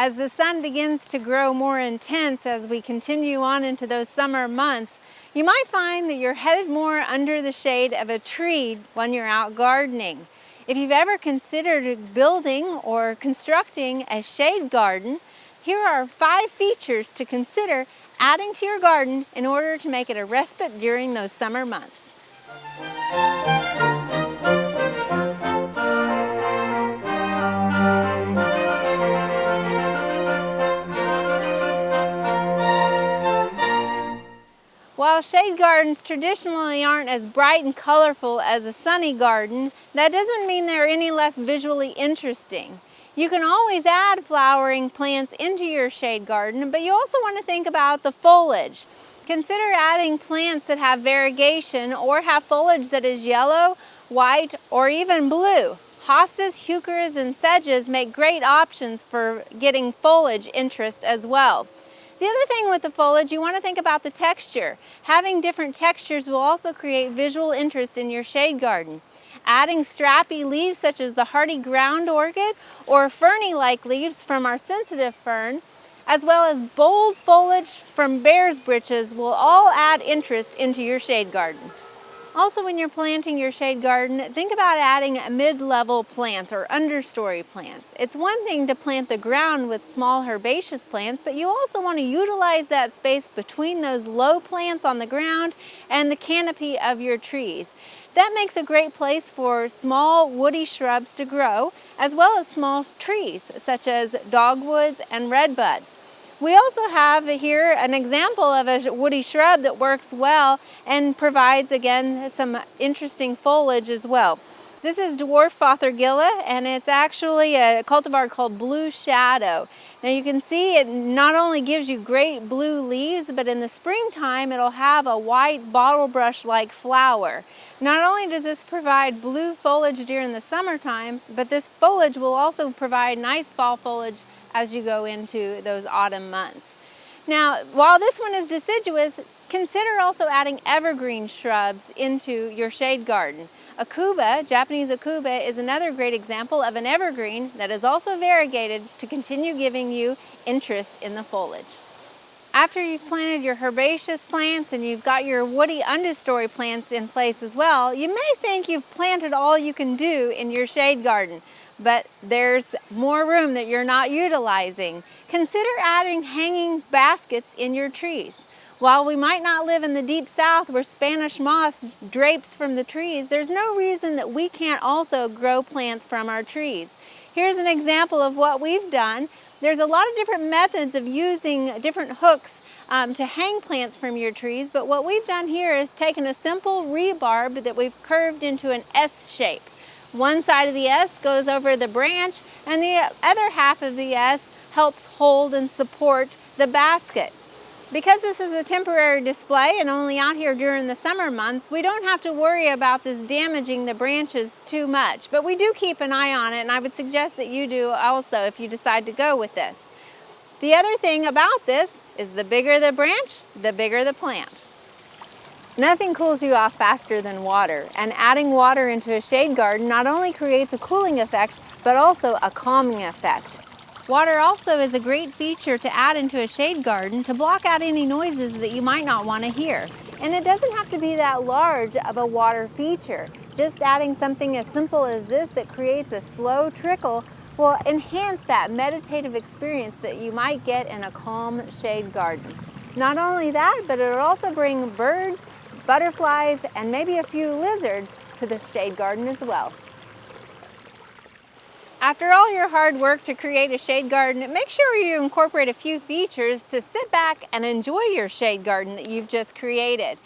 As the sun begins to grow more intense as we continue on into those summer months, you might find that you're headed more under the shade of a tree when you're out gardening. If you've ever considered building or constructing a shade garden, here are 5 features to consider adding to your garden in order to make it a respite during those summer months. While shade gardens traditionally aren't as bright and colorful as a sunny garden, that doesn't mean they're any less visually interesting. You can always add flowering plants into your shade garden, but you also want to think about the foliage. Consider adding plants that have variegation or have foliage that is yellow, white, or even blue. Hostas, heucheras, and sedges make great options for getting foliage interest as well. The other thing with the foliage, you want to think about the texture. Having different textures will also create visual interest in your shade garden. Adding strappy leaves such as the hardy ground orchid or ferny-like leaves from our sensitive fern, as well as bold foliage from bear's breeches will all add interest into your shade garden. Also, when you're planting your shade garden, think about adding mid-level plants or understory plants. It's one thing to plant the ground with small herbaceous plants, but you also want to utilize that space between those low plants on the ground and the canopy of your trees. That makes a great place for small woody shrubs to grow, as well as small trees such as dogwoods and redbuds. We also have here an example of a woody shrub that works well and provides, again, some interesting foliage as well. This is dwarf fothergilla, and it's actually a cultivar called Blue Shadow. Now you can see it not only gives you great blue leaves, but in the springtime it'll have a white bottle brush-like flower. Not only does this provide blue foliage during the summertime, but this foliage will also provide nice fall foliage as you go into those autumn months. Now, while this one is deciduous, consider also adding evergreen shrubs into your shade garden. Akuba, Japanese akuba, is another great example of an evergreen that is also variegated to continue giving you interest in the foliage. After you've planted your herbaceous plants and you've got your woody understory plants in place as well, you may think you've planted all you can do in your shade garden, but there's more room that you're not utilizing. Consider adding hanging baskets in your trees. While we might not live in the deep south where Spanish moss drapes from the trees, there's no reason that we can't also grow plants from our trees. Here's an example of what we've done. There's a lot of different methods of using different hooks to hang plants from your trees, but what we've done here is taken a simple rebarb that we've curved into an S shape. One side of the S goes over the branch, and the other half of the S helps hold and support the basket. Because this is a temporary display and only out here during the summer months, we don't have to worry about this damaging the branches too much, but we do keep an eye on it, and I would suggest that you do also if you decide to go with this. The other thing about this is the bigger the branch, the bigger the plant. Nothing cools you off faster than water, and adding water into a shade garden not only creates a cooling effect, but also a calming effect. Water also is a great feature to add into a shade garden to block out any noises that you might not want to hear. And it doesn't have to be that large of a water feature. Just adding something as simple as this that creates a slow trickle will enhance that meditative experience that you might get in a calm shade garden. Not only that, but it'll also bring birds, butterflies, and maybe a few lizards to the shade garden as well. After all your hard work to create a shade garden, make sure you incorporate a few features to sit back and enjoy your shade garden that you've just created.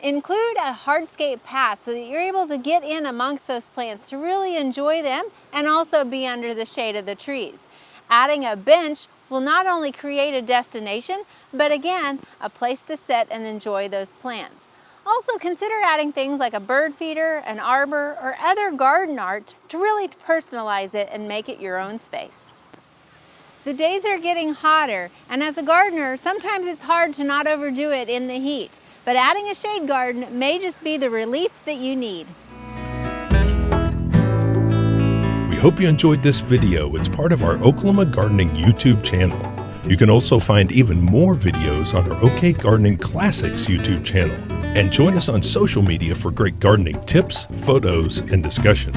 Include a hardscape path so that you're able to get in amongst those plants to really enjoy them and also be under the shade of the trees. Adding a bench will not only create a destination, but again, a place to sit and enjoy those plants. Also consider adding things like a bird feeder, an arbor, or other garden art to really personalize it and make it your own space. The days are getting hotter, and as a gardener, sometimes it's hard to not overdo it in the heat, but adding a shade garden may just be the relief that you need. We hope you enjoyed this video. It's part of our Oklahoma Gardening YouTube channel. You can also find even more videos on our OK Gardening Classics YouTube channel. And join us on social media for great gardening tips, photos, and discussion.